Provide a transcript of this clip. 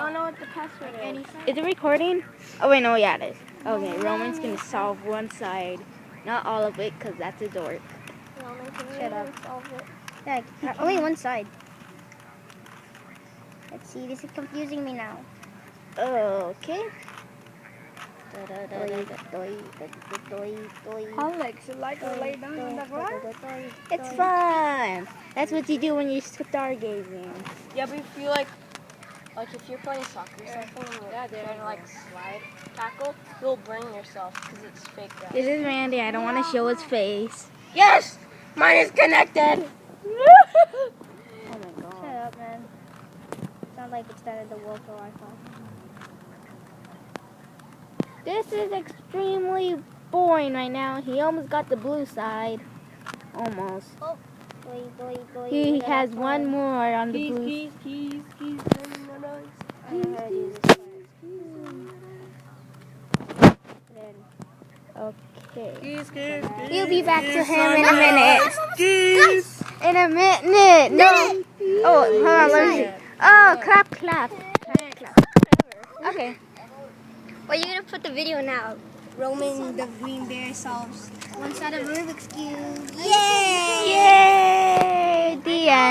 don't know what the password is. Is it recording? Oh wait, no, yeah, it is. Okay, Roman's gonna solve one side, not all of it, cause that's his work. Roman, can you Shut up. solve it? Yeah, only one side. Let's see, this is confusing me now. Okay. Alex, you like to lay down on the ground? It's fun. That's what you do when you're stargazing. Yeah, but if you like if you're playing soccer or something and you're trying to like slide tackle, you'll brain yourself because it's fake grass. This is Randy. I don't want to show his face. Yes! Mine is connected! Oh my god. Shut up, man. Sounds like it's that of the world for Wi-Fi. This is extremely boring right now. He almost got the blue side. Almost. He has one more on the blue. Keys. I don't know how to do this part. Okay. We'll be back to him in a minute. Keys. In a minute. No. Oh, hold on. Let me see. Oh, clap. Okay. Well, you're gonna put the video now. Roman the green bear solves one side of Rubik's cube. Yay! Yay! The end.